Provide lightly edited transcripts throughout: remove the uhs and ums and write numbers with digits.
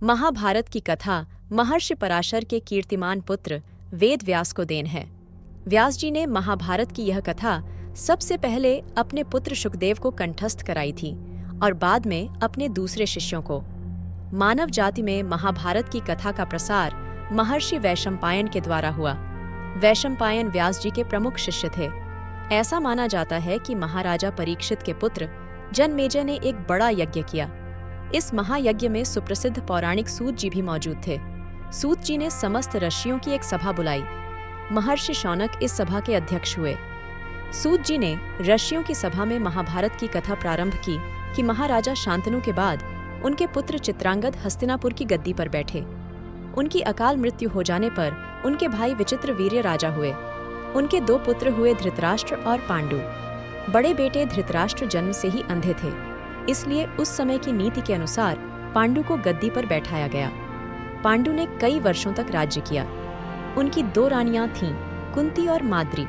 महाभारत की कथा महर्षि पराशर के कीर्तिमान पुत्र वेद व्यास को देन है। व्यास जी ने महाभारत की यह कथा सबसे पहले अपने पुत्र शुकदेव को कंठस्थ कराई थी और बाद में अपने दूसरे शिष्यों को। मानव जाति में महाभारत की कथा का प्रसार महर्षि वैशंपायन के द्वारा हुआ। वैशंपायन व्यास जी के प्रमुख शिष्य थे। ऐसा माना जाता है कि महाराजा परीक्षित के पुत्र जनमेजय ने एक बड़ा यज्ञ किया। इस महायज्ञ में सुप्रसिद्ध पौराणिक सूत जी भी मौजूद थे। सूत जी ने समस्त ऋषियों की एक सभा बुलाई। महर्षि शौनक इस सभा के अध्यक्ष हुए। सूत जी ने ऋषियों की सभा में महाभारत की कथा प्रारंभ की कि महाराजा शांतनु के बाद उनके पुत्र चित्रांगद हस्तिनापुर की गद्दी पर बैठे। उनकी अकाल मृत्यु हो जाने पर उनके भाई विचित्रवीर्य राजा हुए। उनके दो पुत्र हुए धृतराष्ट्र और पांडु। बड़े बेटे धृतराष्ट्र जन्म से ही अंधे थे, इसलिए उस समय की नीति के अनुसार पांडु को गद्दी पर बैठाया गया। पांडु ने कई वर्षों तक राज्य किया। उनकी दो रानियां थीं, कुंती और माद्री।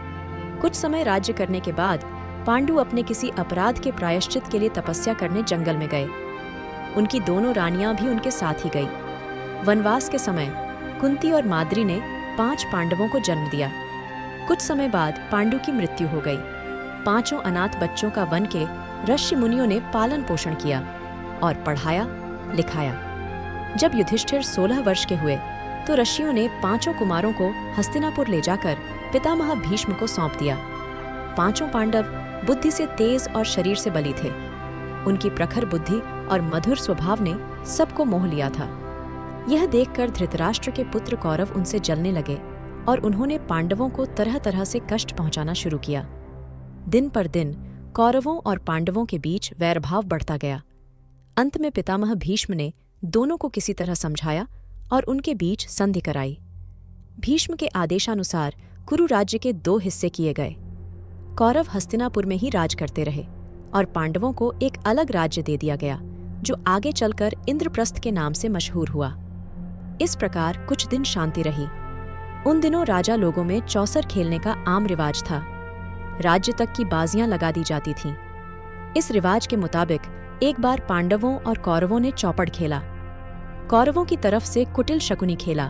कुछ समय राज्य करने के बाद पांडु अपने किसी अपराध के प्रायश्चित के लिए तपस्या करने जंगल में गए। उनकी दोनों रानियां भी उनके साथ ही गई। वनवास के समय कुंती और माद्री ने 5 पांडवों को जन्म दिया। कुछ समय बाद पांडु की मृत्यु हो गई। 5 अनाथ बच्चों का वन के ऋषि मुनियों ने पालन पोषण किया और पढ़ाया लिखाया। जब युधिष्ठिर 16 वर्ष के हुए तो ऋषियों ने 5 कुमारों को हस्तिनापुर ले जाकर पितामह भीष्म को सौंप दिया। 5 पांडव बुद्धि से तेज और शरीर से बली थे। उनकी प्रखर बुद्धि और मधुर स्वभाव ने सबको मोह लिया था। यह देखकर धृतराष्ट्र के पुत्र कौरव उनसे जलने लगे और उन्होंने पांडवों को तरह तरह से कष्ट पहुंचाना शुरू किया। दिन पर दिन कौरवों और पांडवों के बीच वैरभाव बढ़ता गया। अंत में पितामह भीष्म ने दोनों को किसी तरह समझाया और उनके बीच संधि कराई। भीष्म के आदेशानुसार कुरु राज्य के 2 हिस्से किए गए। कौरव हस्तिनापुर में ही राज करते रहे और पांडवों को एक अलग राज्य दे दिया गया, जो आगे चलकर इंद्रप्रस्थ के नाम से मशहूर हुआ। इस प्रकार कुछ दिन शांति रही। उन दिनों राजा लोगों में चौसर खेलने का आम रिवाज था। राज्य तक की बाजियां लगा दी जाती थीं। इस रिवाज के मुताबिक एक बार पांडवों और कौरवों ने चौपड़ खेला। कौरवों की तरफ से कुटिल शकुनी खेला।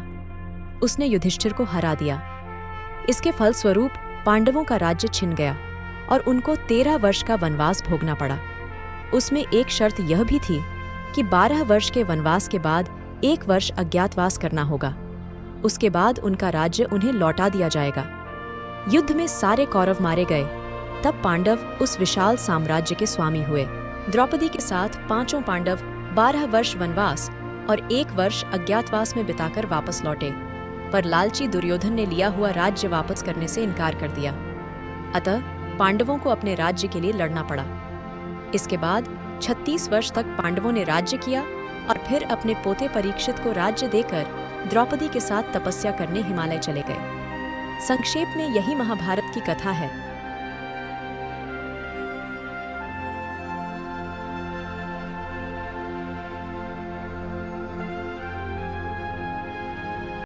उसने युधिष्ठिर को हरा दिया। इसके फलस्वरूप पांडवों का राज्य छिन गया और उनको 13 वर्ष का वनवास भोगना पड़ा। उसमें एक शर्त यह भी थी कि 12 वर्ष के वनवास के बाद 1 वर्ष अज्ञातवास करना होगा। उसके बाद उनका राज्य उन्हें लौटा दिया जाएगा। युद्ध में सारे कौरव मारे गए। तब पांडव उस विशाल साम्राज्य के स्वामी हुए। द्रौपदी के साथ 5 पांडव 12 वर्ष वनवास और 1 वर्ष अज्ञातवास में बिताकर वापस लौटे, पर लालची दुर्योधन ने लिया हुआ राज्य वापस करने से इनकार कर दिया। अतः पांडवों को अपने राज्य के लिए लड़ना पड़ा। इसके बाद 36 वर्ष तक पांडवों ने राज्य किया और फिर अपने पोते परीक्षित को राज्य देकर द्रौपदी के साथ तपस्या करने हिमालय चले गए। संक्षेप में यही महाभारत की कथा है।